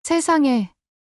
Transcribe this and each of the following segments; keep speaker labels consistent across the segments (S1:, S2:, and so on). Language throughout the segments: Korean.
S1: 세상에,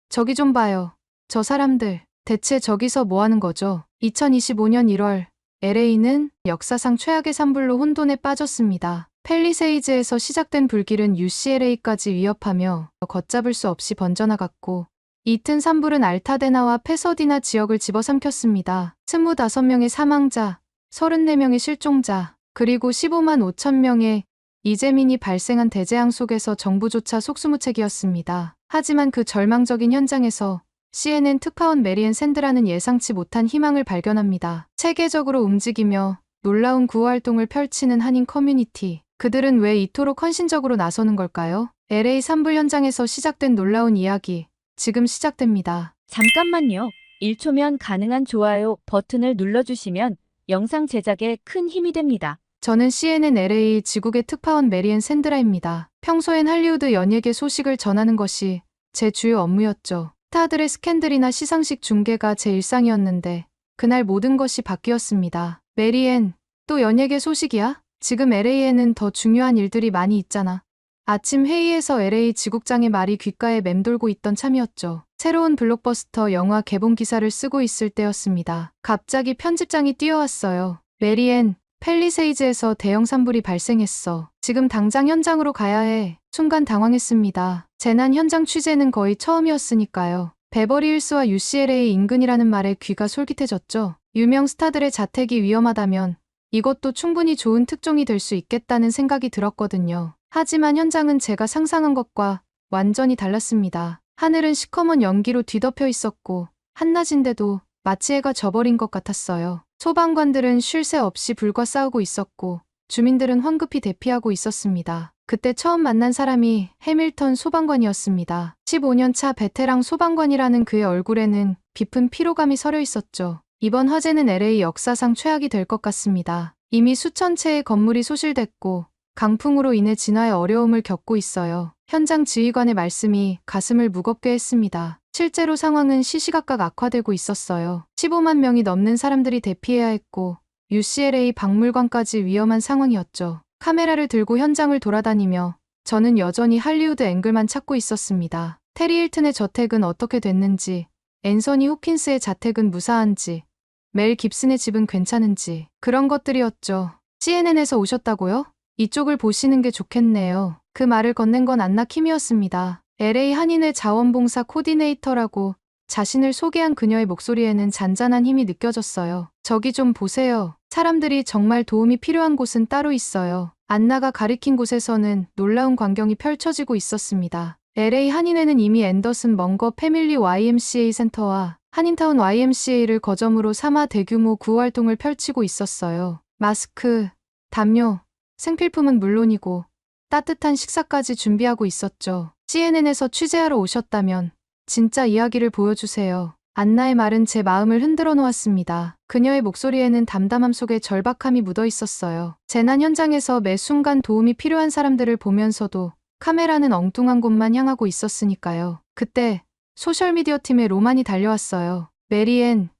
S1: 저기 좀 봐요. 저 사람들, 대체 저기서 뭐 하는 거죠? 2025년 1월, LA는 역사상 최악의 산불로 혼돈에 빠졌습니다. 팰리세이즈에서 시작된 불길은 UCLA까지 위협하며 걷잡을 수 없이 번져나갔고, 이튼 산불은 알타데나와 페서디나 지역을 집어삼켰습니다. 25명의 사망자, 34명의 실종자, 그리고 15만 5천 명의 이재민이 발생한 대재앙 속에서 정부조차 속수무책이었습니다. 하지만 그 절망적인 현장에서 CNN 특파원 메리앤 샌드라는 예상치 못한 희망을 발견합니다. 체계적으로 움직이며 놀라운 구호활동을 펼치는 한인 커뮤니티. 그들은 왜 이토록 헌신적으로 나서는 걸까요? LA 산불 현장에서 시작된 놀라운 이야기. 지금 시작됩니다.
S2: 잠깐만요. 1초면 가능한 좋아요 버튼을 눌러주시면 영상 제작에 큰 힘이 됩니다.
S1: 저는 CNN LA 지국의 특파원 메리앤 샌드라입니다. 평소엔 할리우드 연예계 소식을 전하는 것이 제 주요 업무였죠. 스타들의 스캔들이나 시상식 중계가 제 일상이었는데 그날 모든 것이 바뀌었습니다. 메리앤, 또 연예계 소식이야? 지금 LA에는 더 중요한 일들이 많이 있잖아. 아침 회의에서 LA 지국장의 말이 귓가에 맴돌고 있던 참이었죠. 새로운 블록버스터 영화 개봉 기사를 쓰고 있을 때였습니다. 갑자기 편집장이 뛰어왔어요. 메리앤, 팰리세이즈에서 대형 산불이 발생했어. 지금 당장 현장으로 가야 해. 순간 당황했습니다. 재난 현장 취재는 거의 처음이었으니까요. 베버리힐스와 UCLA 인근이라는 말에 귀가 솔깃해졌죠. 유명 스타들의 자택이 위험하다면 이것도 충분히 좋은 특종이 될 수 있겠다는 생각이 들었거든요. 하지만 현장은 제가 상상한 것과 완전히 달랐습니다. 하늘은 시커먼 연기로 뒤덮여 있었고 한낮인데도 마치 해가 져버린 것 같았어요. 소방관들은 쉴 새 없이 불과 싸우고 있었고 주민들은 황급히 대피하고 있었습니다. 그때 처음 만난 사람이 해밀턴 소방관이었습니다. 15년 차 베테랑 소방관이라는 그의 얼굴에는 깊은 피로감이 서려 있었죠. 이번 화재는 LA 역사상 최악이 될 것 같습니다. 이미 수천 채의 건물이 소실됐고 강풍으로 인해 진화에 어려움을 겪고 있어요. 현장 지휘관의 말씀이 가슴을 무겁게 했습니다. 실제로 상황은 시시각각 악화되고 있었어요. 15만 명이 넘는 사람들이 대피해야 했고 UCLA 박물관까지 위험한 상황이었죠. 카메라를 들고 현장을 돌아다니며 저는 여전히 할리우드 앵글만 찾고 있었습니다. 테리 힐튼의 저택은 어떻게 됐는지, 앤서니 호킨스의 자택은 무사한지, 멜 깁슨의 집은 괜찮은지 그런 것들이었죠. CNN에서 오셨다고요? 이쪽을 보시는 게 좋겠네요. 그 말을 건넨 건 안나 킴이었습니다. LA 한인회 자원봉사 코디네이터라고 자신을 소개한 그녀의 목소리에는 잔잔한 힘이 느껴졌어요. 저기 좀 보세요. 사람들이 정말 도움이 필요한 곳은 따로 있어요. 안나가 가리킨 곳에서는 놀라운 광경이 펼쳐지고 있었습니다. LA 한인회는 이미 앤더슨 먼거 패밀리 YMCA 센터와 한인타운 YMCA를 거점으로 삼아 대규모 구호활동을 펼치고 있었어요. 마스크, 담요, 생필품은 물론이고 따뜻한 식사까지 준비하고 있었죠. CNN에서 취재하러 오셨다면 진짜 이야기를 보여주세요. 안나의 말은 제 마음을 흔들어 놓았습니다. 그녀의 목소리에는 담담함 속에 절박함이 묻어 있었어요. 재난 현장에서 매 순간 도움이 필요한 사람들을 보면서도 카메라는 엉뚱한 곳만 향하고 있었으니까요. 그때 소셜미디어 팀의 로만이 달려왔어요. 메리앤,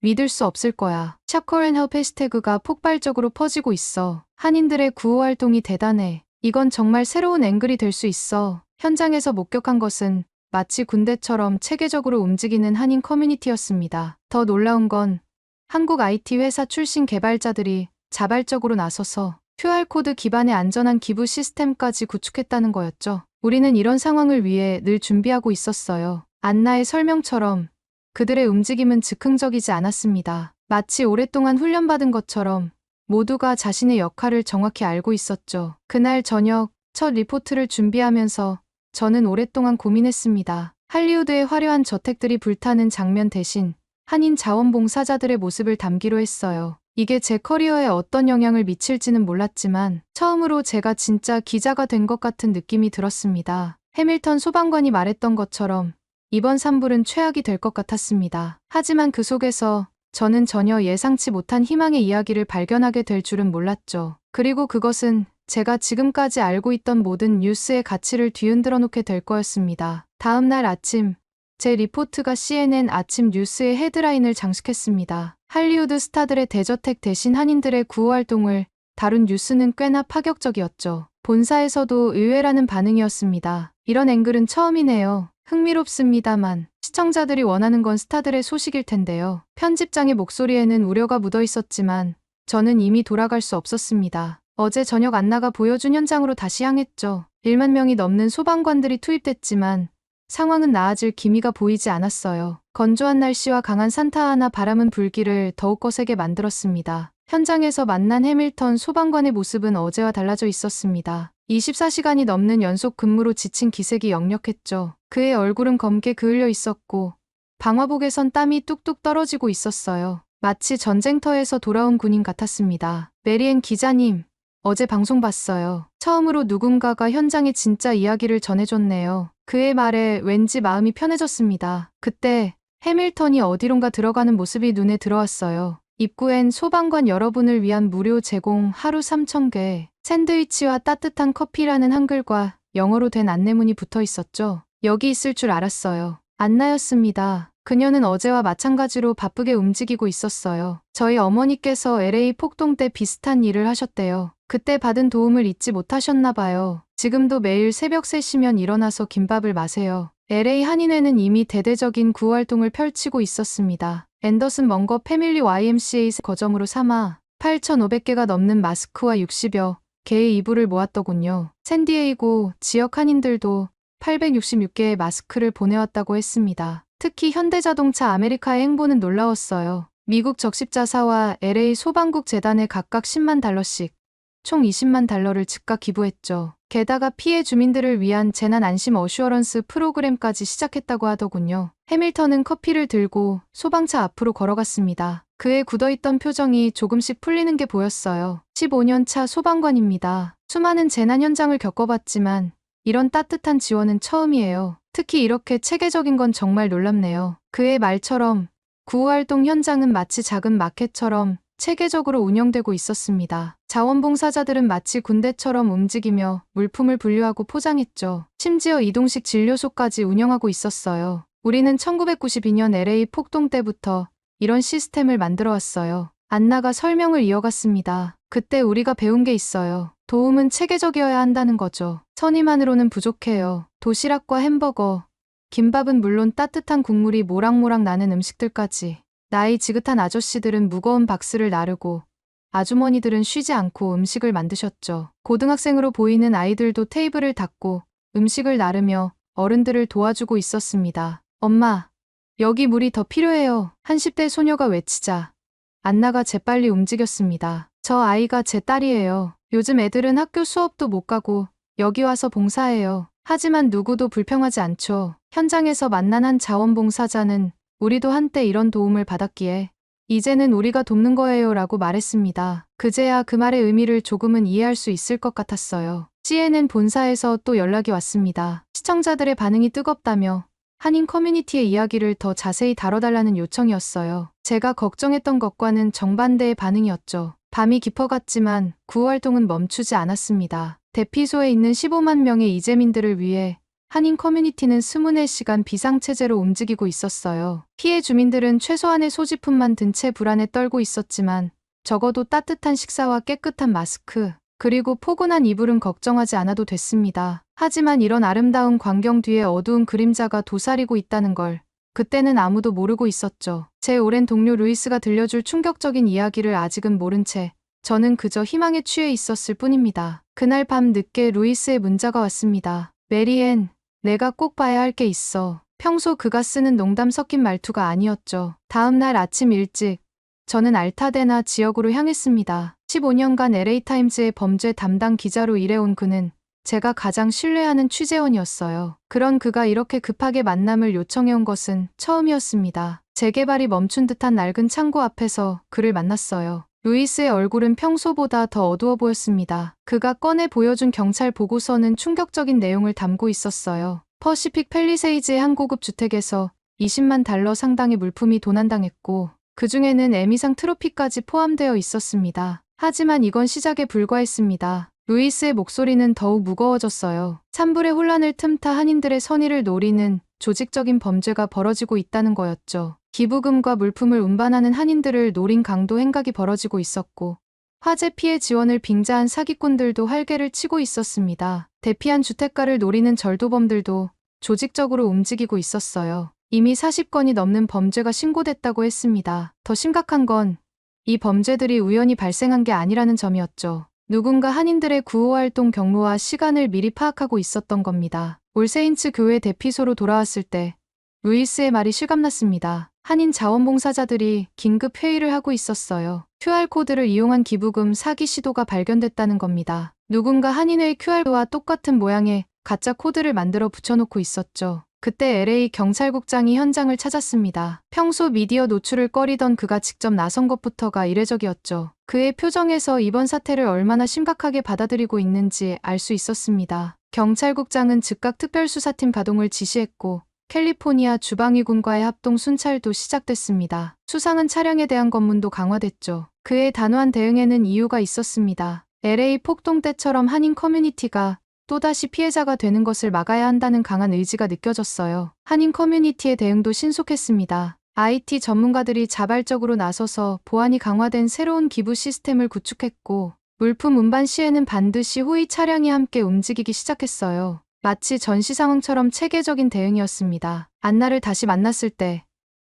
S1: 믿을 수 없을 거야. 샤콜앤헬프 해시태그가 폭발적으로 퍼지고 있어. 한인들의 구호활동이 대단해. 이건 정말 새로운 앵글이 될 수 있어. 현장에서 목격한 것은 마치 군대처럼 체계적으로 움직이는 한인 커뮤니티였습니다. 더 놀라운 건 한국 IT 회사 출신 개발자들이 자발적으로 나서서 QR코드 기반의 안전한 기부 시스템까지 구축했다는 거였죠. 우리는 이런 상황을 위해 늘 준비하고 있었어요. 안나의 설명처럼 그들의 움직임은 즉흥적이지 않았습니다. 마치 오랫동안 훈련받은 것처럼 모두가 자신의 역할을 정확히 알고 있었죠. 그날 저녁 첫 리포트를 준비하면서 저는 오랫동안 고민했습니다. 할리우드의 화려한 저택들이 불타는 장면 대신 한인 자원봉사자들의 모습을 담기로 했어요. 이게 제 커리어에 어떤 영향을 미칠지는 몰랐지만 처음으로 제가 진짜 기자가 된 것 같은 느낌이 들었습니다. 해밀턴 소방관이 말했던 것처럼 이번 산불은 최악이 될 것 같았습니다. 하지만 그 속에서 저는 전혀 예상치 못한 희망의 이야기를 발견하게 될 줄은 몰랐죠. 그리고 그것은 제가 지금까지 알고 있던 모든 뉴스의 가치를 뒤흔들어 놓게 될 거였습니다. 다음 날 아침, 제 리포트가 CNN 아침 뉴스의 헤드라인을 장식했습니다. 할리우드 스타들의 대저택 대신 한인들의 구호활동을 다룬 뉴스는 꽤나 파격적이었죠. 본사에서도 의외라는 반응이었습니다. 이런 앵글은 처음이네요. 흥미롭습니다만 시청자들이 원하는 건 스타들의 소식일 텐데요. 편집장의 목소리에는 우려가 묻어 있었지만 저는 이미 돌아갈 수 없었습니다. 어제 저녁 안나가 보여준 현장으로 다시 향했죠. 1만 명이 넘는 소방관들이 투입됐지만 상황은 나아질 기미가 보이지 않았어요. 건조한 날씨와 강한 산타아나 바람은 불길을 더욱 거세게 만들었습니다. 현장에서 만난 해밀턴 소방관의 모습은 어제와 달라져 있었습니다. 24시간이 넘는 연속 근무로 지친 기색이 역력했죠. 그의 얼굴은 검게 그을려 있었고 방화복에선 땀이 뚝뚝 떨어지고 있었어요. 마치 전쟁터에서 돌아온 군인 같았습니다. 메리앤 기자님, 어제 방송 봤어요. 처음으로 누군가가 현장의 진짜 이야기를 전해줬네요. 그의 말에 왠지 마음이 편해졌습니다. 그때 해밀턴이 어디론가 들어가는 모습이 눈에 들어왔어요. 입구엔 소방관 여러분을 위한 무료 제공 하루 3,000개 샌드위치와 따뜻한 커피라는 한글과 영어로 된 안내문이 붙어 있었죠. 여기 있을 줄 알았어요. 안나였습니다. 그녀는 어제와 마찬가지로 바쁘게 움직이고 있었어요. 저희 어머니께서 LA 폭동 때 비슷한 일을 하셨대요. 그때 받은 도움을 잊지 못하셨나 봐요. 지금도 매일 새벽 3시면 일어나서 김밥을 마세요. LA 한인회는 이미 대대적인 구호활동을 펼치고 있었습니다. 앤더슨 먼거 패밀리 YMCA 거점으로 삼아 8,500개가 넘는 마스크와 60여 개의 이불을 모았더군요. 샌디에이고 지역 한인들도 866개의 마스크를 보내왔다고 했습니다. 특히 현대자동차 아메리카의 행보는 놀라웠어요. 미국 적십자사와 LA 소방국 재단에 각각 10만 달러씩 총 20만 달러를 즉각 기부했죠. 게다가 피해 주민들을 위한 재난 안심 어슈어런스 프로그램까지 시작했다고 하더군요. 해밀턴은 커피를 들고 소방차 앞으로 걸어갔습니다. 그의 굳어있던 표정이 조금씩 풀리는 게 보였어요. 15년 차 소방관입니다. 수많은 재난 현장을 겪어봤지만 이런 따뜻한 지원은 처음이에요. 특히 이렇게 체계적인 건 정말 놀랍네요. 그의 말처럼 구호활동 현장은 마치 작은 마켓처럼 체계적으로 운영되고 있었습니다. 자원봉사자들은 마치 군대처럼 움직이며 물품을 분류하고 포장했죠. 심지어 이동식 진료소까지 운영하고 있었어요. 우리는 1992년 LA 폭동 때부터 이런 시스템을 만들어 왔어요. 안나가 설명을 이어갔습니다. 그때 우리가 배운 게 있어요. 도움은 체계적이어야 한다는 거죠. 선의만으로는 부족해요. 도시락과 햄버거, 김밥은 물론 따뜻한 국물이 모락모락 나는 음식들까지. 나이 지긋한 아저씨들은 무거운 박스를 나르고 아주머니들은 쉬지 않고 음식을 만드셨죠. 고등학생으로 보이는 아이들도 테이블을 닦고 음식을 나르며 어른들을 도와주고 있었습니다. 엄마, 여기 물이 더 필요해요. 한 10대 소녀가 외치자 안나가 재빨리 움직였습니다. 저 아이가 제 딸이에요. 요즘 애들은 학교 수업도 못 가고 여기 와서 봉사해요. 하지만 누구도 불평하지 않죠. 현장에서 만난 한 자원봉사자는 우리도 한때 이런 도움을 받았기에 이제는 우리가 돕는 거예요 라고 말했습니다. 그제야 그 말의 의미를 조금은 이해할 수 있을 것 같았어요. CNN 본사에서 또 연락이 왔습니다. 시청자들의 반응이 뜨겁다며 한인 커뮤니티의 이야기를 더 자세히 다뤄달라는 요청이었어요. 제가 걱정했던 것과는 정반대의 반응이었죠. 밤이 깊어갔지만 구호활동은 멈추지 않았습니다. 대피소에 있는 15만 명의 이재민들을 위해 한인 커뮤니티는 24시간 비상체제로 움직이고 있었어요. 피해 주민들은 최소한의 소지품만 든 채 불안에 떨고 있었지만 적어도 따뜻한 식사와 깨끗한 마스크, 그리고 포근한 이불은 걱정하지 않아도 됐습니다. 하지만 이런 아름다운 광경 뒤에 어두운 그림자가 도사리고 있다는 걸 그때는 아무도 모르고 있었죠. 제 오랜 동료 루이스가 들려줄 충격적인 이야기를 아직은 모른 채 저는 그저 희망에 취해 있었을 뿐입니다. 그날 밤 늦게 루이스의 문자가 왔습니다. 메리앤, 내가 꼭 봐야 할 게 있어. 평소 그가 쓰는 농담 섞인 말투가 아니었죠. 다음 날 아침 일찍 저는 알타데나 지역으로 향했습니다. 15년간 LA타임즈의 범죄 담당 기자로 일해온 그는 제가 가장 신뢰하는 취재원이었어요. 그런 그가 이렇게 급하게 만남을 요청해온 것은 처음이었습니다. 재개발이 멈춘 듯한 낡은 창고 앞에서 그를 만났어요. 루이스의 얼굴은 평소보다 더 어두워 보였습니다. 그가 꺼내 보여준 경찰 보고서는 충격적인 내용을 담고 있었어요. 퍼시픽 팰리세이즈의 한 고급 주택에서 20만 달러 상당의 물품이 도난당했고 그중에는 에미상 트로피까지 포함되어 있었습니다. 하지만 이건 시작에 불과했습니다. 루이스의 목소리는 더욱 무거워졌어요. 산불의 혼란을 틈타 한인들의 선의를 노리는 조직적인 범죄가 벌어지고 있다는 거였죠. 기부금과 물품을 운반하는 한인들을 노린 강도 행각이 벌어지고 있었고 화재 피해 지원을 빙자한 사기꾼들도 활개를 치고 있었습니다. 대피한 주택가를 노리는 절도범들도 조직적으로 움직이고 있었어요. 이미 40건이 넘는 범죄가 신고됐다고 했습니다. 더 심각한 건 이 범죄들이 우연히 발생한 게 아니라는 점이었죠. 누군가 한인들의 구호활동 경로와 시간을 미리 파악하고 있었던 겁니다. 올세인츠 교회 대피소로 돌아왔을 때 루이스의 말이 실감났습니다. 한인 자원봉사자들이 긴급 회의를 하고 있었어요. QR코드를 이용한 기부금 사기 시도가 발견됐다는 겁니다. 누군가 한인회의 QR와 똑같은 모양의 가짜 코드를 만들어 붙여놓고 있었죠. 그때 LA 경찰국장이 현장을 찾았습니다. 평소 미디어 노출을 꺼리던 그가 직접 나선 것부터가 이례적이었죠. 그의 표정에서 이번 사태를 얼마나 심각하게 받아들이고 있는지 알 수 있었습니다. 경찰국장은 즉각 특별수사팀 가동을 지시했고 캘리포니아 주방위군과의 합동 순찰도 시작됐습니다. 수상한 차량에 대한 검문도 강화됐죠. 그의 단호한 대응에는 이유가 있었습니다. LA 폭동 때처럼 한인 커뮤니티가 또다시 피해자가 되는 것을 막아야 한다는 강한 의지가 느껴졌어요. 한인 커뮤니티의 대응도 신속했습니다. IT 전문가들이 자발적으로 나서서 보안이 강화된 새로운 기부 시스템을 구축했고 물품 운반 시에는 반드시 호위 차량이 함께 움직이기 시작했어요. 마치 전시 상황처럼 체계적인 대응이었습니다. 안나를 다시 만났을 때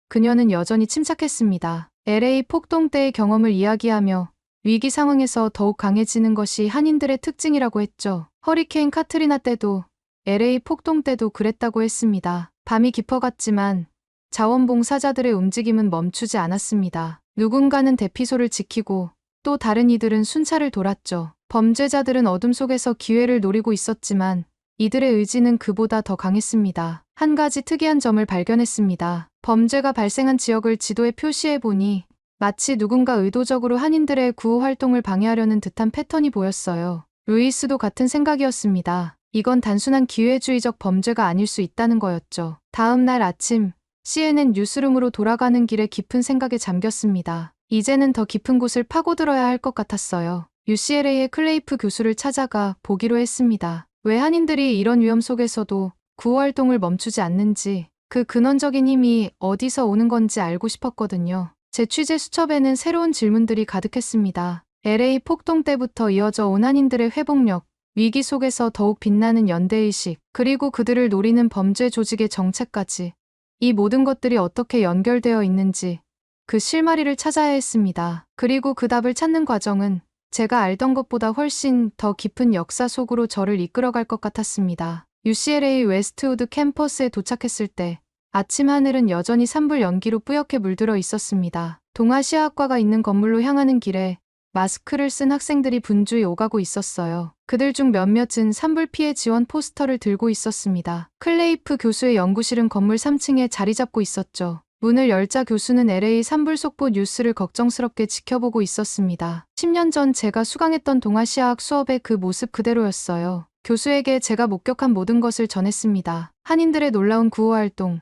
S1: 그녀는 여전히 침착했습니다. LA 폭동 때의 경험을 이야기하며 위기 상황에서 더욱 강해지는 것이 한인들의 특징이라고 했죠. 허리케인 카트리나 때도 LA 폭동 때도 그랬다고 했습니다. 밤이 깊어갔지만 자원봉사자들의 움직임은 멈추지 않았습니다. 누군가는 대피소를 지키고 또 다른 이들은 순찰을 돌았죠. 범죄자들은 어둠 속에서 기회를 노리고 있었지만 이들의 의지는 그보다 더 강했습니다. 한 가지 특이한 점을 발견했습니다. 범죄가 발생한 지역을 지도에 표시해 보니 마치 누군가 의도적으로 한인들의 구호 활동을 방해하려는 듯한 패턴이 보였어요. 루이스도 같은 생각이었습니다. 이건 단순한 기회주의적 범죄가 아닐 수 있다는 거였죠. 다음 날 아침, CNN 뉴스룸으로 돌아가는 길에 깊은 생각에 잠겼습니다. 이제는 더 깊은 곳을 파고들어야 할 것 같았어요. UCLA의 클레이프 교수를 찾아가 보기로 했습니다. 왜 한인들이 이런 위험 속에서도 구호 활동을 멈추지 않는지, 그 근원적인 힘이 어디서 오는 건지 알고 싶었거든요. 제 취재 수첩에는 새로운 질문들이 가득했습니다. LA 폭동 때부터 이어져 온 한인들의 회복력, 위기 속에서 더욱 빛나는 연대의식, 그리고 그들을 노리는 범죄 조직의 정체까지. 이 모든 것들이 어떻게 연결되어 있는지 그 실마리를 찾아야 했습니다. 그리고 그 답을 찾는 과정은 제가 알던 것보다 훨씬 더 깊은 역사 속으로 저를 이끌어갈 것 같았습니다. UCLA 웨스트우드 캠퍼스에 도착했을 때 아침 하늘은 여전히 산불 연기로 뿌옇게 물들어 있었습니다. 동아시아학과가 있는 건물로 향하는 길에 마스크를 쓴 학생들이 분주히 오가고 있었어요. 그들 중 몇몇은 산불 피해 지원 포스터를 들고 있었습니다. 클레이프 교수의 연구실은 건물 3층에 자리 잡고 있었죠. 문을 열자 교수는 LA 산불 속보 뉴스를 걱정스럽게 지켜보고 있었습니다. 10년 전 제가 수강했던 동아시아학 수업의 그 모습 그대로였어요. 교수에게 제가 목격한 모든 것을 전했습니다. 한인들의 놀라운 구호활동,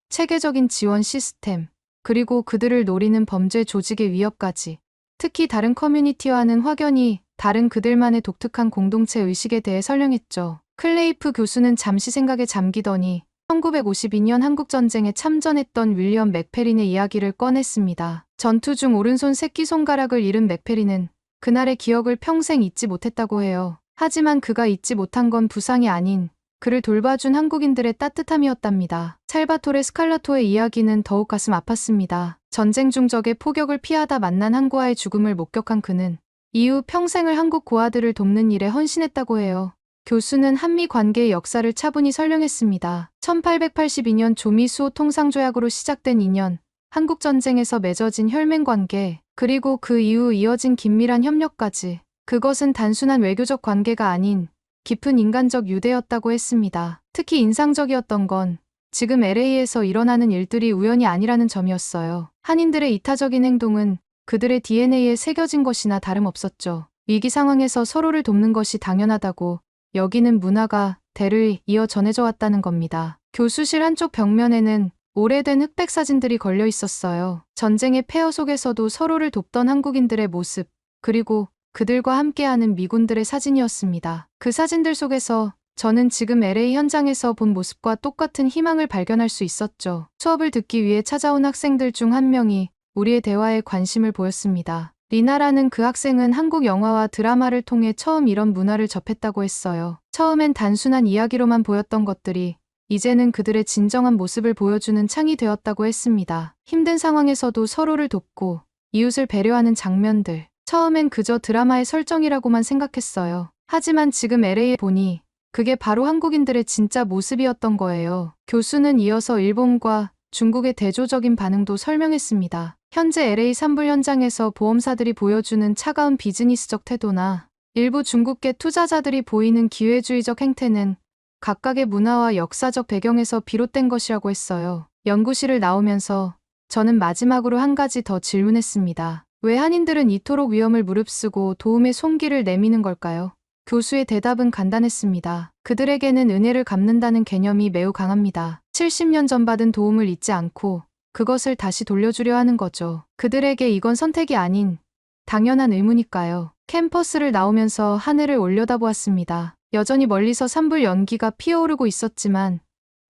S1: 체계적인 지원 시스템, 그리고 그들을 노리는 범죄 조직의 위협까지. 특히 다른 커뮤니티와는 확연히 다른 그들만의 독특한 공동체 의식에 대해 설명했죠. 클레이프 교수는 잠시 생각에 잠기더니 1952년 한국전쟁에 참전했던 윌리엄 맥페린의 이야기를 꺼냈습니다. 전투 중 오른손 새끼손가락을 잃은 맥페린은 그날의 기억을 평생 잊지 못했다고 해요. 하지만 그가 잊지 못한 건 부상이 아닌 그를 돌봐준 한국인들의 따뜻함이었답니다. 살바토레 스칼라토의 이야기는 더욱 가슴 아팠습니다. 전쟁 중 적의 포격을 피하다 만난 한 고아의 죽음을 목격한 그는 이후 평생을 한국 고아들을 돕는 일에 헌신했다고 해요. 교수는 한미 관계의 역사를 차분히 설명했습니다. 1882년 조미수호 통상조약으로 시작된 인연, 한국전쟁에서 맺어진 혈맹관계, 그리고 그 이후 이어진 긴밀한 협력까지. 그것은 단순한 외교적 관계가 아닌 깊은 인간적 유대였다고 했습니다. 특히 인상적이었던 건 지금 LA에서 일어나는 일들이 우연이 아니라는 점이었어요. 한인들의 이타적인 행동은 그들의 DNA에 새겨진 것이나 다름없었죠. 위기 상황에서 서로를 돕는 것이 당연하다고 여기는 문화가 대를 이어 전해져 왔다는 겁니다. 교수실 한쪽 벽면에는 오래된 흑백 사진들이 걸려 있었어요. 전쟁의 폐허 속에서도 서로를 돕던 한국인들의 모습, 그리고 그들과 함께하는 미군들의 사진이었습니다. 그 사진들 속에서 저는 지금 LA 현장에서 본 모습과 똑같은 희망을 발견할 수 있었죠. 수업을 듣기 위해 찾아온 학생들 중 한 명이 우리의 대화에 관심을 보였습니다. 리나라는 그 학생은 한국 영화와 드라마를 통해 처음 이런 문화를 접했다고 했어요. 처음엔 단순한 이야기로만 보였던 것들이 이제는 그들의 진정한 모습을 보여주는 창이 되었다고 했습니다. 힘든 상황에서도 서로를 돕고 이웃을 배려하는 장면들. 처음엔 그저 드라마의 설정이라고만 생각했어요. 하지만 지금 LA에 보니 그게 바로 한국인들의 진짜 모습이었던 거예요. 교수는 이어서 일본과 중국의 대조적인 반응도 설명했습니다. 현재 LA 산불 현장에서 보험사들이 보여주는 차가운 비즈니스적 태도나 일부 중국계 투자자들이 보이는 기회주의적 행태는 각각의 문화와 역사적 배경에서 비롯된 것이라고 했어요. 연구실을 나오면서 저는 마지막으로 한 가지 더 질문했습니다. 왜 한인들은 이토록 위험을 무릅쓰고 도움의 손길을 내미는 걸까요? 교수의 대답은 간단했습니다. 그들에게는 은혜를 갚는다는 개념이 매우 강합니다. 70년 전 받은 도움을 잊지 않고 그것을 다시 돌려주려 하는 거죠. 그들에게 이건 선택이 아닌 당연한 의무니까요. 캠퍼스를 나오면서 하늘을 올려다보았습니다. 여전히 멀리서 산불 연기가 피어오르고 있었지만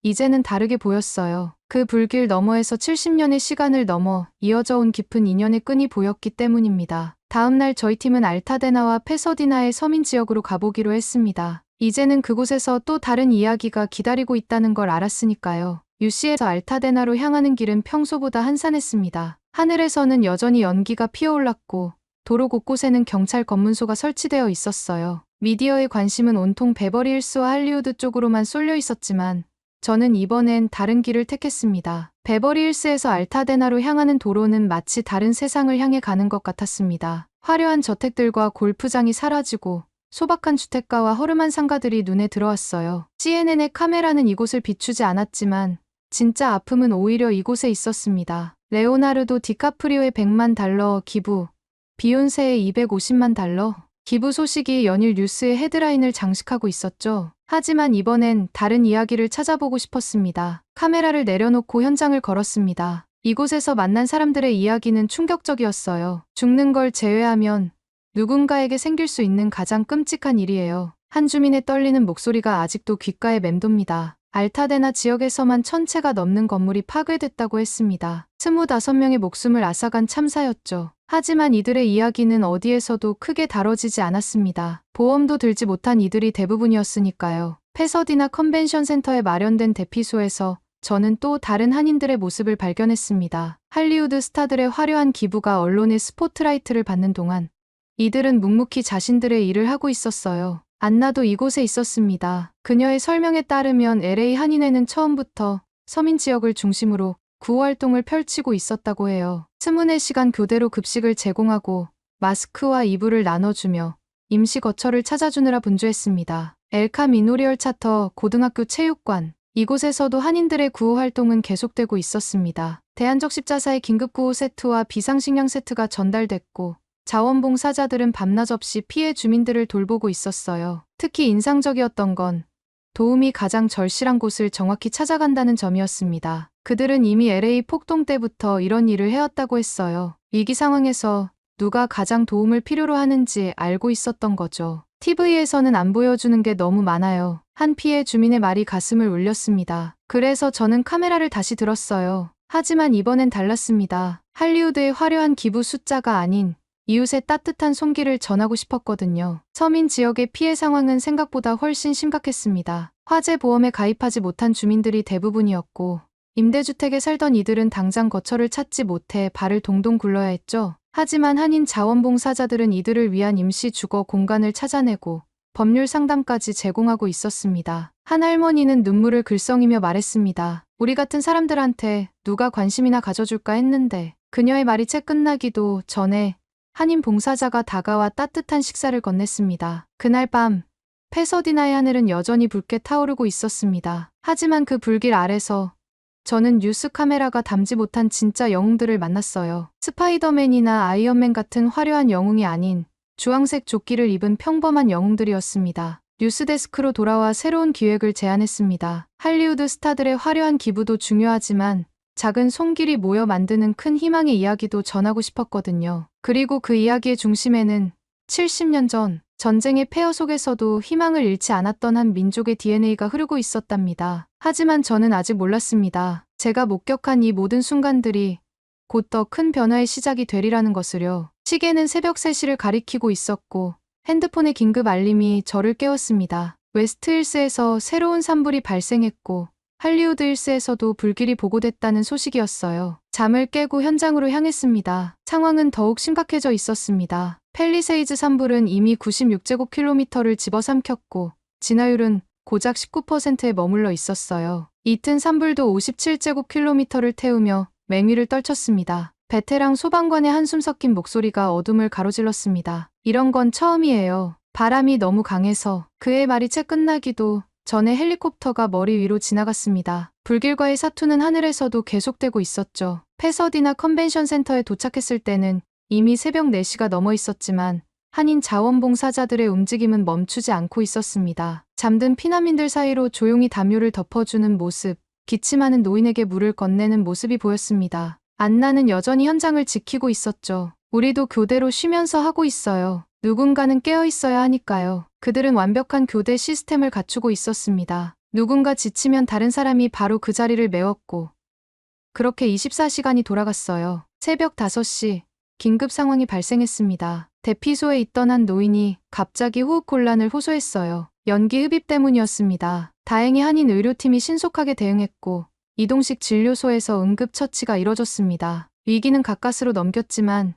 S1: 이제는 다르게 보였어요. 그 불길 너머에서 70년의 시간을 넘어 이어져 온 깊은 인연의 끈이 보였기 때문입니다. 다음 날 저희 팀은 알타데나와 페서디나의 서민 지역으로 가보기로 했습니다. 이제는 그곳에서 또 다른 이야기가 기다리고 있다는 걸 알았으니까요. UC에서 알타데나로 향하는 길은 평소보다 한산했습니다. 하늘에서는 여전히 연기가 피어올랐고 도로 곳곳에는 경찰 검문소가 설치되어 있었어요. 미디어의 관심은 온통 베버리힐스와 할리우드 쪽으로만 쏠려 있었지만 저는 이번엔 다른 길을 택했습니다. 베버리힐스에서 알타데나로 향하는 도로는 마치 다른 세상을 향해 가는 것 같았습니다. 화려한 저택들과 골프장이 사라지고 소박한 주택가와 허름한 상가들이 눈에 들어왔어요. CNN의 카메라는 이곳을 비추지 않았지만 진짜 아픔은 오히려 이곳에 있었습니다. 레오나르도 디카프리오의 100만 달러 기부, 비욘세의 250만 달러 기부 소식이 연일 뉴스의 헤드라인을 장식하고 있었죠. 하지만 이번엔 다른 이야기를 찾아보고 싶었습니다. 카메라를 내려놓고 현장을 걸었습니다. 이곳에서 만난 사람들의 이야기는 충격적이었어요. 죽는 걸 제외하면 누군가에게 생길 수 있는 가장 끔찍한 일이에요. 한 주민의 떨리는 목소리가 아직도 귓가에 맴돕니다. 알타데나 지역에서만 1000채가 넘는 건물이 파괴됐다고 했습니다. 25명의 목숨을 앗아간 참사였죠. 하지만 이들의 이야기는 어디에서도 크게 다뤄지지 않았습니다. 보험도 들지 못한 이들이 대부분이었으니까요. 페서디나 컨벤션 센터에 마련된 대피소에서 저는 또 다른 한인들의 모습을 발견했습니다. 할리우드 스타들의 화려한 기부가 언론의 스포트라이트를 받는 동안 이들은 묵묵히 자신들의 일을 하고 있었어요. 안나도 이곳에 있었습니다. 그녀의 설명에 따르면 LA 한인회는 처음부터 서민 지역을 중심으로 구호 활동을 펼치고 있었다고 해요. 24시간 교대로 급식을 제공하고 마스크와 이불을 나눠주며 임시 거처를 찾아주느라 분주했습니다. 엘카 미노리얼 차터 고등학교 체육관, 이곳에서도 한인들의 구호 활동은 계속되고 있었습니다. 대한적 십자사의 긴급구호 세트와 비상식량 세트가 전달됐고 자원봉사자들은 밤낮 없이 피해 주민들을 돌보고 있었어요. 특히 인상적이었던 건 도움이 가장 절실한 곳을 정확히 찾아간다는 점이었습니다. 그들은 이미 LA 폭동 때부터 이런 일을 해왔다고 했어요. 위기 상황에서 누가 가장 도움을 필요로 하는지 알고 있었던 거죠. TV에서는 안 보여주는 게 너무 많아요. 한 피해 주민의 말이 가슴을 울렸습니다. 그래서 저는 카메라를 다시 들었어요. 하지만 이번엔 달랐습니다. 할리우드의 화려한 기부 숫자가 아닌 이웃의 따뜻한 손길을 전하고 싶었거든요. 서민 지역의 피해 상황은 생각보다 훨씬 심각했습니다. 화재 보험에 가입하지 못한 주민들이 대부분이었고 임대주택에 살던 이들은 당장 거처를 찾지 못해 발을 동동 굴러야 했죠. 하지만 한인 자원봉사자들은 이들을 위한 임시 주거 공간을 찾아내고 법률 상담까지 제공하고 있었습니다. 한 할머니는 눈물을 글썽이며 말했습니다. 우리 같은 사람들한테 누가 관심이나 가져줄까 했는데 그녀의 말이 채 끝나기도 전에 한인 봉사자가 다가와 따뜻한 식사를 건넸습니다. 그날 밤 페서디나의 하늘은 여전히 붉게 타오르고 있었습니다. 하지만 그 불길 아래서 저는 뉴스 카메라가 담지 못한 진짜 영웅들을 만났어요. 스파이더맨이나 아이언맨 같은 화려한 영웅이 아닌 주황색 조끼를 입은 평범한 영웅들이었습니다. 뉴스데스크로 돌아와 새로운 기획을 제안했습니다. 할리우드 스타들의 화려한 기부도 중요하지만 작은 손길이 모여 만드는 큰 희망의 이야기도 전하고 싶었거든요. 그리고 그 이야기의 중심에는 70년 전 전쟁의 폐허 속에서도 희망을 잃지 않았던 한 민족의 DNA가 흐르고 있었답니다. 하지만 저는 아직 몰랐습니다. 제가 목격한 이 모든 순간들이 곧 더 큰 변화의 시작이 되리라는 것을요. 시계는 새벽 3시를 가리키고 있었고 핸드폰의 긴급 알림이 저를 깨웠습니다. 웨스트힐스에서 새로운 산불이 발생했고 할리우드 일스에서도 불길이 보고됐다는 소식이었어요. 잠을 깨고 현장으로 향했습니다. 상황은 더욱 심각해져 있었습니다. 팰리세이즈 산불은 이미 96제곱킬로미터를 집어삼켰고 진화율은 고작 19%에 머물러 있었어요. 잇은 산불도 57제곱킬로미터를 태우며 맹위를 떨쳤습니다. 베테랑 소방관의 한숨 섞인 목소리가 어둠을 가로질렀습니다. 이런 건 처음이에요. 바람이 너무 강해서. 그의 말이 채 끝나기도 전에 헬리콥터가 머리 위로 지나갔습니다. 불길과의 사투는 하늘에서도 계속되고 있었죠. 패서디나 컨벤션 센터에 도착했을 때는 이미 새벽 4시가 넘어 있었지만 한인 자원봉사자들의 움직임은 멈추지 않고 있었습니다. 잠든 피난민들 사이로 조용히 담요를 덮어주는 모습, 기침하는 노인에게 물을 건네는 모습이 보였습니다. 안나는 여전히 현장을 지키고 있었죠. 우리도 교대로 쉬면서 하고 있어요. 누군가는 깨어 있어야 하니까요. 그들은 완벽한 교대 시스템을 갖추고 있었습니다. 누군가 지치면 다른 사람이 바로 그 자리를 메웠고 그렇게 24시간이 돌아갔어요. 새벽 5시 긴급 상황이 발생했습니다. 대피소에 있던 한 노인이 갑자기 호흡곤란을 호소했어요. 연기 흡입 때문이었습니다. 다행히 한인 의료팀이 신속하게 대응했고 이동식 진료소에서 응급처치가 이뤄졌습니다. 위기는 가까스로 넘겼지만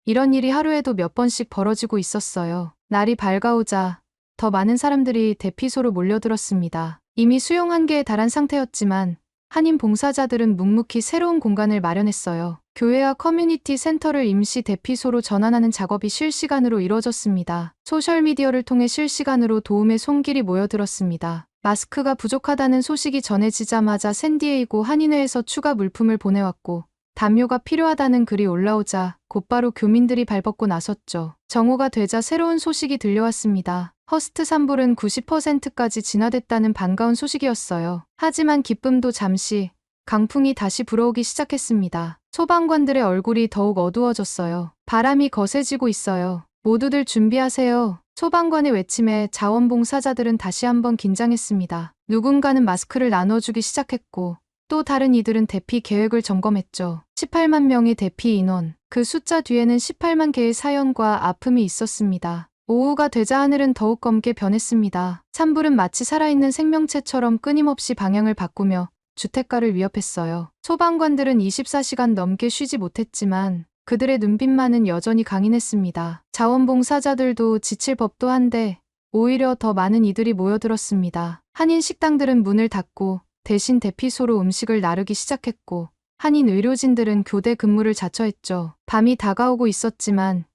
S1: 이런 일이 하루에도 몇 번씩 벌어지고 있었어요. 날이 밝아오자 더 많은 사람들이 대피소로 몰려들었습니다. 이미 수용 한계에 달한 상태였지만 한인 봉사자들은 묵묵히 새로운 공간을 마련했어요. 교회와 커뮤니티 센터를 임시 대피소로 전환하는 작업이 실시간으로 이뤄졌습니다. 소셜미디어를 통해 실시간으로 도움의 손길이 모여들었습니다. 마스크가 부족하다는 소식이 전해지자마자 샌디에이고 한인회에서 추가 물품을 보내왔고 담요가 필요하다는 글이 올라오자 곧바로 교민들이 발벗고 나섰죠. 정오가 되자 새로운 소식이 들려왔습니다. 허스트 산불은 90%까지 진화됐다는 반가운 소식이었어요. 하지만 기쁨도 잠시, 강풍이 다시 불어오기 시작했습니다. 소방관들의 얼굴이 더욱 어두워졌어요. 바람이 거세지고 있어요. 모두들 준비하세요. 소방관의 외침에 자원봉사자들은 다시 한번 긴장했습니다. 누군가는 마스크를 나눠주기 시작했고 또 다른 이들은 대피 계획을 점검했죠. 18만 명의 대피 인원. 그 숫자 뒤에는 18만 개의 사연과 아픔이 있었습니다. 오후가 되자 하늘은 더욱 검게 변했습니다. 산불은 마치 살아있는 생명체처럼 끊임없이 방향을 바꾸며 주택가를 위협했어요. 소방관들은 24시간 넘게 쉬지 못했지만 그들의 눈빛만은 여전히 강인했습니다. 자원봉사자들도 지칠 법도 한데 오히려 더 많은 이들이 모여들었습니다. 한인 식당들은 문을 닫고 대신 대피소로 음식을 나르기 시작했고 한인 의료진들은 교대 근무를 자처했죠. 밤이 다가오고 있었지만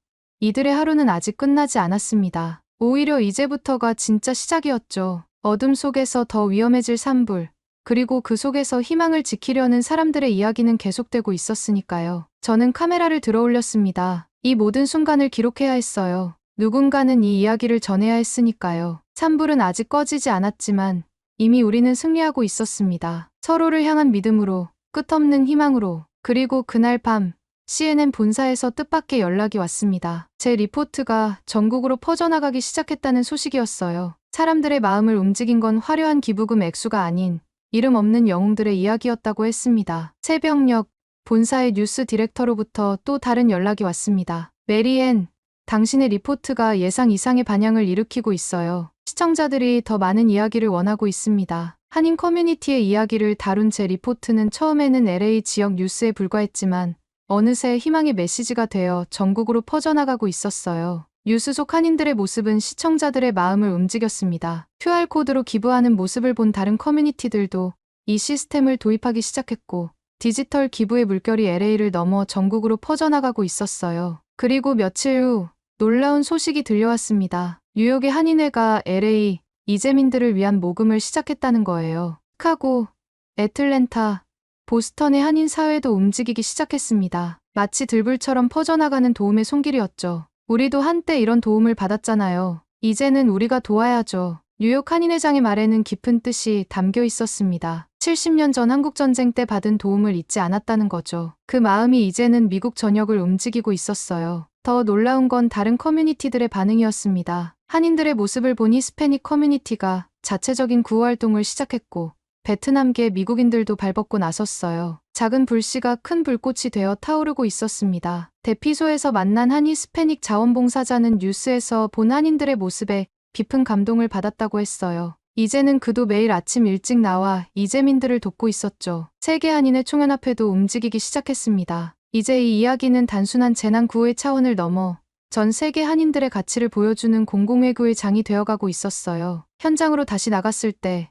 S1: 이들의 하루는 아직 끝나지 않았습니다. 오히려 이제부터가 진짜 시작이었죠. 어둠 속에서 더 위험해질 산불, 그리고 그 속에서 희망을 지키려는 사람들의 이야기는 계속되고 있었으니까요. 저는 카메라를 들어 올렸습니다. 이 모든 순간을 기록해야 했어요. 누군가는 이 이야기를 전해야 했으니까요. 산불은 아직 꺼지지 않았지만 이미 우리는 승리하고 있었습니다. 서로를 향한 믿음으로, 끝없는 희망으로. 그리고 그날 밤 CNN 본사에서 뜻밖의 연락이 왔습니다. 제 리포트가 전국으로 퍼져나가기 시작했다는 소식이었어요. 사람들의 마음을 움직인 건 화려한 기부금 액수가 아닌 이름 없는 영웅들의 이야기였다고 했습니다. 새벽녘 본사의 뉴스 디렉터로부터 또 다른 연락이 왔습니다. 메리앤, 당신의 리포트가 예상 이상의 반향을 일으키고 있어요. 시청자들이 더 많은 이야기를 원하고 있습니다. 한인 커뮤니티의 이야기를 다룬 제 리포트는 처음에는 LA 지역 뉴스에 불과했지만 어느새 희망의 메시지가 되어 전국으로 퍼져나가고 있었어요. 뉴스 속 한인들의 모습은 시청자들의 마음을 움직였습니다. QR코드로 기부하는 모습을 본 다른 커뮤니티들도 이 시스템을 도입하기 시작했고 디지털 기부의 물결이 LA를 넘어 전국으로 퍼져나가고 있었어요. 그리고 며칠 후 놀라운 소식이 들려왔습니다. 뉴욕의 한인회가 LA 이재민들을 위한 모금을 시작했다는 거예요. 시카고, 애틀랜타, 보스턴의 한인 사회도 움직이기 시작했습니다. 마치 들불처럼 퍼져나가는 도움의 손길이었죠. 우리도 한때 이런 도움을 받았잖아요. 이제는 우리가 도와야죠. 뉴욕 한인회장의 말에는 깊은 뜻이 담겨 있었습니다. 70년 전 한국전쟁 때 받은 도움을 잊지 않았다는 거죠. 그 마음이 이제는 미국 전역을 움직이고 있었어요. 더 놀라운 건 다른 커뮤니티들의 반응이었습니다. 한인들의 모습을 본 히스패닉 커뮤니티가 자체적인 구호활동을 시작했고 베트남계 미국인들도 발벗고 나섰어요. 작은 불씨가 큰 불꽃이 되어 타오르고 있었습니다. 대피소에서 만난 한 히스패닉 자원봉사자는 뉴스에서 본 한인들의 모습에 깊은 감동을 받았다고 했어요. 이제는 그도 매일 아침 일찍 나와 이재민들을 돕고 있었죠. 세계 한인회 총연 앞에도 움직이기 시작했습니다. 이제 이 이야기는 단순한 재난 구호의 차원을 넘어 전 세계 한인들의 가치를 보여주는 공공외교의 장이 되어가고 있었어요. 현장으로 다시 나갔을 때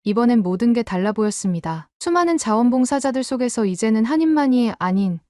S1: 이번엔 모든 게 달라 보였습니다. 수많은 자원봉사자들 속에서 이제는 한인만이 아닌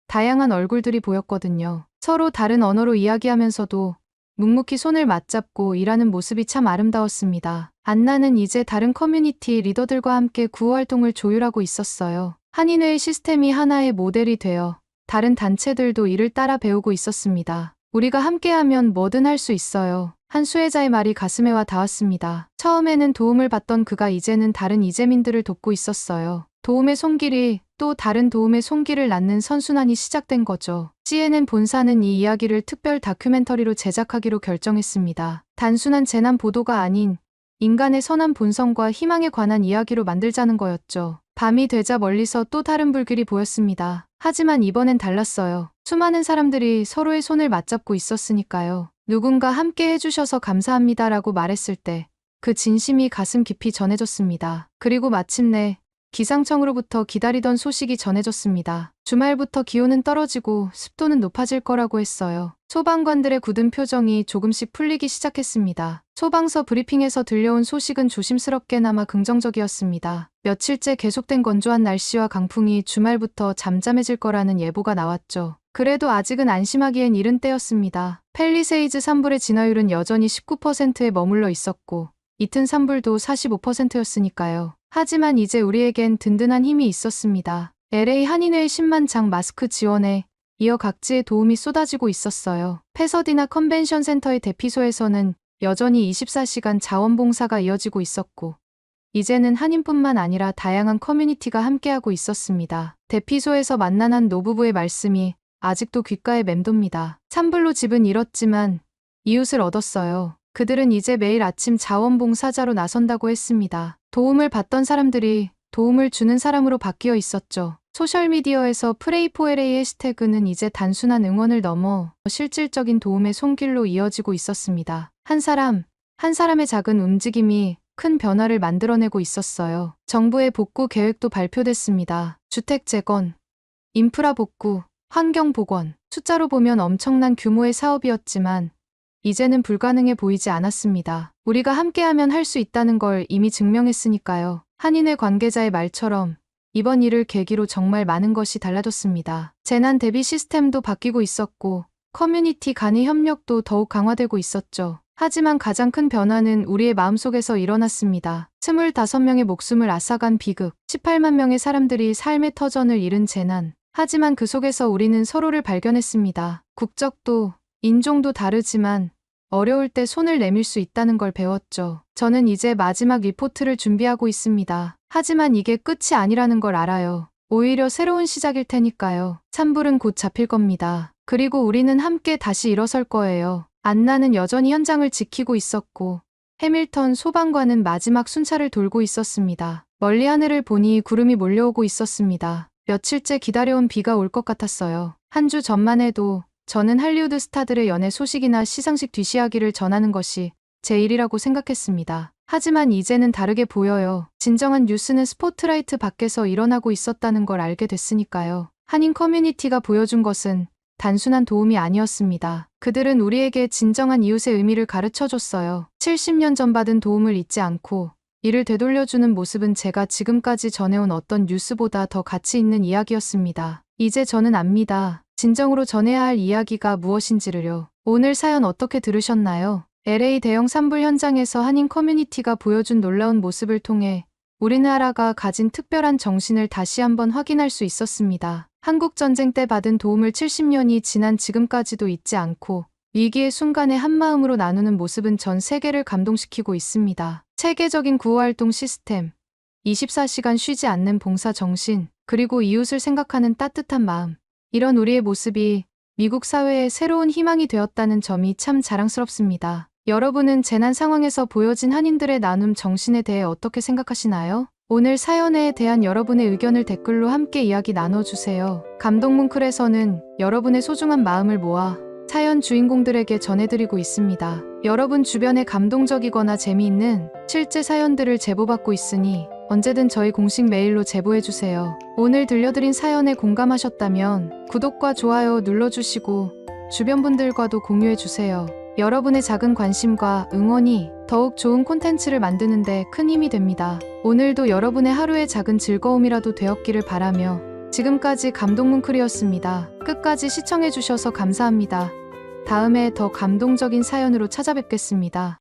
S1: 다양한 얼굴들이 보였거든요. 서로 다른 언어로 이야기하면서도 묵묵히 손을 맞잡고 일하는 모습이 참 아름다웠습니다. 안나는 이제 다른 커뮤니티 리더들과 함께 구호 활동을 조율하고 있었어요. 한인회의 시스템이 하나의 모델이 되어 다른 단체들도 이를 따라 배우고 있었습니다. 우리가 함께하면 뭐든 할 수 있어요. 한 수혜자의 말이 가슴에 와 닿았습니다. 처음에는 도움을 받던 그가 이제는 다른 이재민들을 돕고 있었어요. 도움의 손길이 또 다른 도움의 손길을 낳는 선순환이 시작된 거죠. CNN 본사는 이 이야기를 특별 다큐멘터리로 제작하기로 결정했습니다. 단순한 재난 보도가 아닌 인간의 선한 본성과 희망에 관한 이야기로 만들자는 거였죠. 밤이 되자 멀리서 또 다른 불길이 보였습니다. 하지만 이번엔 달랐어요. 수많은 사람들이 서로의 손을 맞잡고 있었으니까요. 누군가 함께 해주셔서 감사합니다라고 말했을 때 그 진심이 가슴 깊이 전해졌습니다. 그리고 마침내 기상청으로부터 기다리던 소식이 전해졌습니다. 주말부터 기온은 떨어지고 습도는 높아질 거라고 했어요. 소방관들의 굳은 표정이 조금씩 풀리기 시작했습니다. 소방서 브리핑에서 들려온 소식은 조심스럽게나마 긍정적이었습니다. 며칠째 계속된 건조한 날씨와 강풍이 주말부터 잠잠해질 거라는 예보가 나왔죠. 그래도 아직은 안심하기엔 이른 때였습니다. 팰리세이즈 산불의 진화율은 여전히 19%에 머물러 있었고 이튼 산불도 45%였으니까요. 하지만 이제 우리에겐 든든한 힘이 있었습니다. LA 한인회의 10만 장 마스크 지원에 이어 각지에 도움이 쏟아지고 있었어요. 패서디나 컨벤션 센터의 대피소에서는 여전히 24시간 자원봉사가 이어지고 있었고 이제는 한인뿐만 아니라 다양한 커뮤니티가 함께하고 있었습니다. 대피소에서 만난 한 노부부의 말씀이 아직도 귓가에 맴돕니다. 산불로 집은 잃었지만 이웃을 얻었어요. 그들은 이제 매일 아침 자원봉사자로 나선다고 했습니다. 도움을 받던 사람들이 도움을 주는 사람으로 바뀌어 있었죠. 소셜미디어에서 프레이포LA 해시태그는 이제 단순한 응원을 넘어 실질적인 도움의 손길로 이어지고 있었습니다. 한 사람의 작은 움직임이 큰 변화를 만들어내고 있었어요. 정부의 복구 계획도 발표됐습니다. 주택 재건, 인프라 복구, 환경 복원. 숫자로 보면 엄청난 규모의 사업이었지만 이제는 불가능해 보이지 않았습니다. 우리가 함께하면 할 수 있다는 걸 이미 증명했으니까요. 한인회 관계자의 말처럼 이번 일을 계기로 정말 많은 것이 달라졌습니다. 재난 대비 시스템도 바뀌고 있었고 커뮤니티 간의 협력도 더욱 강화되고 있었죠. 하지만 가장 큰 변화는 우리의 마음속에서 일어났습니다. 25명의 목숨을 앗아간 비극, 18만 명의 사람들이 삶의 터전을 잃은 재난. 하지만 그 속에서 우리는 서로를 발견했습니다. 국적도 인종도 다르지만 어려울 때 손을 내밀 수 있다는 걸 배웠죠. 저는 이제 마지막 리포트를 준비하고 있습니다. 하지만 이게 끝이 아니라는 걸 알아요. 오히려 새로운 시작일 테니까요. 산불은 곧 잡힐 겁니다. 그리고 우리는 함께 다시 일어설 거예요. 안나는 여전히 현장을 지키고 있었고 해밀턴 소방관은 마지막 순찰을 돌고 있었습니다. 멀리 하늘을 보니 구름이 몰려오고 있었습니다. 며칠째 기다려온 비가 올 것 같았어요. 한 주 전만 해도 저는 할리우드 스타들의 연애 소식이나 시상식 뒷이야기를 전하는 것이 제 일이라고 생각했습니다. 하지만 이제는 다르게 보여요. 진정한 뉴스는 스포트라이트 밖에서 일어나고 있었다는 걸 알게 됐으니까요. 한인 커뮤니티가 보여준 것은 단순한 도움이 아니었습니다. 그들은 우리에게 진정한 이웃의 의미를 가르쳐줬어요. 70년 전 받은 도움을 잊지 않고 이를 되돌려주는 모습은 제가 지금까지 전해온 어떤 뉴스보다 더 가치 있는 이야기였습니다. 이제 저는 압니다. 진정으로 전해야 할 이야기가 무엇인지를요. 오늘 사연 어떻게 들으셨나요? LA 대형 산불 현장에서 한인 커뮤니티가 보여준 놀라운 모습을 통해 우리나라가 가진 특별한 정신을 다시 한번 확인할 수 있었습니다. 한국전쟁 때 받은 도움을 70년이 지난 지금까지도 잊지 않고 위기의 순간에 한마음으로 나누는 모습은 전 세계를 감동시키고 있습니다. 체계적인 구호활동 시스템, 24시간 쉬지 않는 봉사 정신, 그리고 이웃을 생각하는 따뜻한 마음. 이런 우리의 모습이 미국 사회의 새로운 희망이 되었다는 점이 참 자랑스럽습니다. 여러분은 재난 상황에서 보여진 한인들의 나눔 정신에 대해 어떻게 생각하시나요? 오늘 사연에 대한 여러분의 의견을 댓글로 함께 이야기 나눠주세요. 감동뭉클에서는 여러분의 소중한 마음을 모아 사연 주인공들에게 전해드리고 있습니다. 여러분 주변에 감동적이거나 재미있는 실제 사연들을 제보받고 있으니 언제든 저희 공식 메일로 제보해주세요. 오늘 들려드린 사연에 공감하셨다면 구독과 좋아요 눌러주시고 주변 분들과도 공유해주세요. 여러분의 작은 관심과 응원이 더욱 좋은 콘텐츠를 만드는데 큰 힘이 됩니다. 오늘도 여러분의 하루의 작은 즐거움이라도 되었기를 바라며 지금까지 감동뭉클이었습니다. 끝까지 시청해주셔서 감사합니다. 다음에 더 감동적인 사연으로 찾아뵙겠습니다.